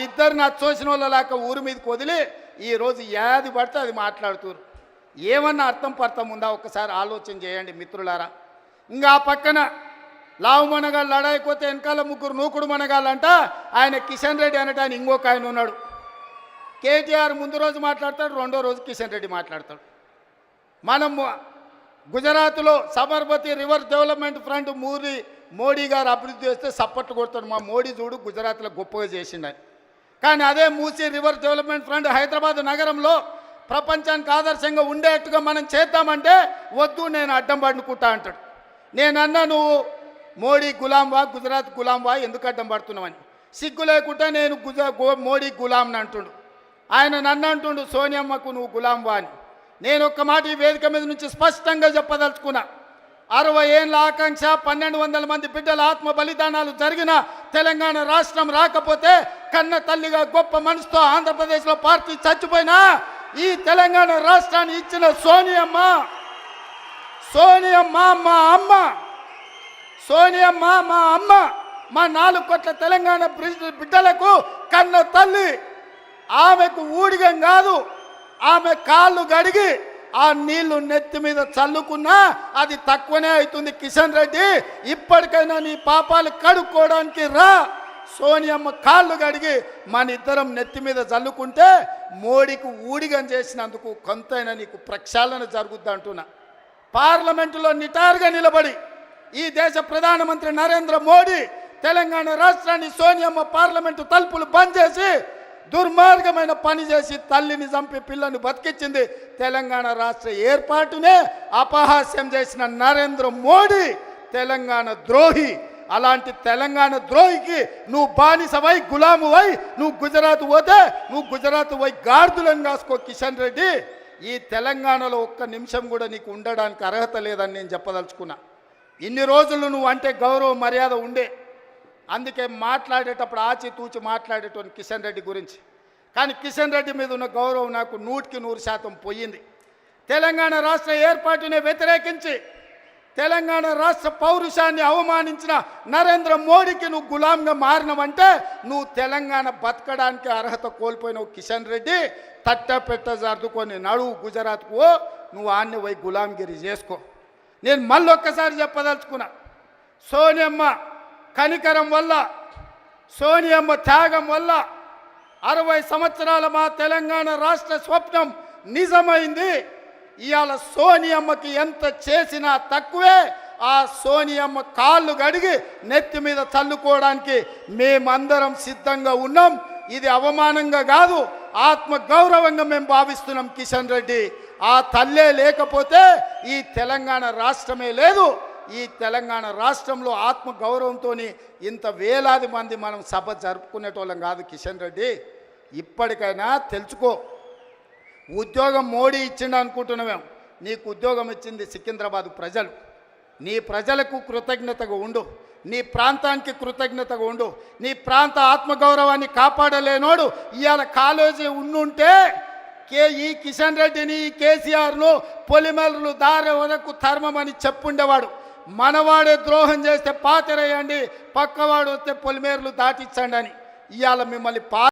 ఇద్దరిని అచ్చోసిన వాళ్ళలాక ఊరి మీదకి వదిలి ఈరోజు ఏది పడితే అది మాట్లాడుతున్నారు. ఏమన్నా అర్థం పర్థం ఉందా? ఒక్కసారి ఆలోచన చేయండి మిత్రులారా. ఇంకా ఆ పక్కన లావు మనగాళ్ళు లడాయిపోతే వెనకాల ముగ్గురు నూకుడు మనగాళ్ళంట. ఆయన కిషన్ రెడ్డి అనట ఆయన ఇంకొక ఆయన ఉన్నాడు. కేటీఆర్ ముందు రోజు మాట్లాడతాడు, రెండో రోజు కిషన్ రెడ్డి మాట్లాడతాడు. మనం గుజరాత్లో Sabarmati river development front Modi గారు అభివృద్ధి చేస్తే సపోర్ట్ కొడతాడు. మా మోడీ చూడు గుజరాత్లో గొప్పగా చేసిండని. కానీ అదే Musi river development front Hyderabad నగరంలో ప్రపంచానికి ఆదర్శంగా ఉండేట్టుగా మనం చేద్దామంటే వద్దు, నేను అడ్డం పడుకుంటా అంటాడు. నేనన్నా నువ్వు మోడీ గులాంవా, గుజరాత్ గులాంవా, ఎందుకు అడ్డం పడుతున్నామని. సిగ్గు లేకుంటే నేను మోడీ గులాంని అంటుండు. ఆయన నన్ను అంటుండు సోనియమ్మకు నువ్వు గులాంవా అని. నేను ఒక్క మాట ఈ వేదిక మీద నుంచి స్పష్టంగా చెప్పదలుచుకున్నా. 60 ఏళ్ళ ఆకాంక్ష, 1200 మంది బిడ్డల ఆత్మ బలిదానాలు జరిగిన తెలంగాణ రాష్ట్రం రాకపోతే కన్న తల్లిగా గొప్ప మనసుతో ఆంధ్రప్రదేశ్లో పార్టీ చచ్చిపోయినా ఈ తెలంగాణ రాష్ట్రాన్ని ఇచ్చిన సోనియమ్మ మా అమ్మ, సోనియమ్మ మా అమ్మ, మా 4 కోట్ల తెలంగాణ బిడ్డలకు కన్న తల్లి. ఆమెకు ఊడిగం కాదు, ఆమె కాళ్ళు గడిగి ఆ నీళ్లు నెత్తి మీద చల్లుకున్నా అది తక్కువనే అవుతుంది. కిషన్ రెడ్డి, ఇప్పటికైనా నీ పాపాలు కడుక్కోవడానికి రా. సోనియమ్మ కాళ్ళు గడిగి మన ఇద్దరం నెత్తి మీద చల్లుకుంటే మోడీకి ఊడిగం చేసినందుకు కొంతైనా నీకు ప్రక్షాళన జరుగుద్ది అంటున్నా. పార్లమెంటులో నిటారుగా నిలబడి ఈ దేశ ప్రధానమంత్రి నరేంద్ర మోడీ తెలంగాణ రాష్ట్రాన్ని సోనియమ్మ పార్లమెంటు తలుపులు బంద్ చేసి దుర్మార్గమైన పని చేసి తల్లిని చంపి పిల్లని బతికించింది. తెలంగాణ రాష్ట్ర ఏర్పాటునే అపహాస్యం చేసిన నరేంద్ర మోడీ తెలంగాణ ద్రోహి. అలాంటి తెలంగాణ ద్రోహికి నువ్వు బానిసవై గులామువై నువ్వు గుజరాత్ పోతే నువ్వు గుజరాత్ పోయి గాడిదలను కాసుకో. కిషన్ రెడ్డి, ఈ తెలంగాణలో ఒక్క నిమిషం కూడా నీకు ఉండడానికి అర్హత లేదని నేను చెప్పదలుచుకున్నా. ఇన్ని రోజులు నువ్వు అంటే గౌరవ మర్యాద ఉండే, అందుకే మాట్లాడేటప్పుడు ఆచితూచి మాట్లాడేటోని కిషన్ రెడ్డి గురించి. కానీ కిషన్ రెడ్డి మీద ఉన్న గౌరవం నాకు 100% పోయింది. తెలంగాణ రాష్ట్ర ఏర్పాటునే వ్యతిరేకించి తెలంగాణ రాష్ట్ర పౌరుషాన్ని అవమానించిన నరేంద్ర మోడీకి నువ్వు గులాంగా మారినవంటే నువ్వు తెలంగాణ బతకడానికి అర్హత కోల్పోయినావు. కిషన్ రెడ్డి, తట్టపెట్ట సర్దుకొని నడువు గుజరాత్కు, నువ్వు ఆన్ని పోయి గులాంగిరి చేసుకో. నేను మళ్ళొక్కసారి చెప్పదలుచుకున్నా, సోనియమ్మ కనికరం వల్ల, సోనియమ్మ త్యాగం వల్ల 60 సంవత్సరాల మా తెలంగాణ రాష్ట్ర స్వప్నం నిజమైంది. ఇవాళ సోనియమ్మకి ఎంత చేసినా తక్కువే. ఆ సోనియమ్మ కాళ్ళు గడిగి నెత్తి మీద చల్లుకోవడానికి మేమందరం సిద్ధంగా ఉన్నాం. ఇది అవమానంగా కాదు, ఆత్మ గౌరవంగా మేము భావిస్తున్నాం. కిషన్ రెడ్డి, ఆ తల్లే లేకపోతే ఈ తెలంగాణ రాష్ట్రమే లేదు. ఈ తెలంగాణ రాష్ట్రంలో ఆత్మ గౌరవంతో ఇంత వేలాది మంది మనం సభ జరుపుకునేటోళ్ళం కాదు. కిషన్ రెడ్డి, ఇప్పటికైనా తెలుసుకో. ఉద్యోగం మోడీ ఇచ్చిండు అనుకుంటున్నామేం, నీకు ఉద్యోగం ఇచ్చింది సికింద్రాబాద్ ప్రజలు. నీ ప్రజలకు కృతజ్ఞతగా ఉండు, నీ ప్రాంతానికి కృతజ్ఞతగా ఉండు. నీ ప్రాంత ఆత్మగౌరవాన్ని కాపాడలేనోడు ఇవాళ కాలేజీ ఉండుంటే ఈ కిషన్ రెడ్డిని, ఈ కేసీఆర్ను పొలిమేరలు దారి వరకు ధర్మమని చెప్పుండేవాడు. మనవాడే ద్రోహం చేస్తే పాతరేయండి, పక్కవాడు వస్తే పొలిమేరలు దాటించండి అని. ఇవాళ మిమ్మల్ని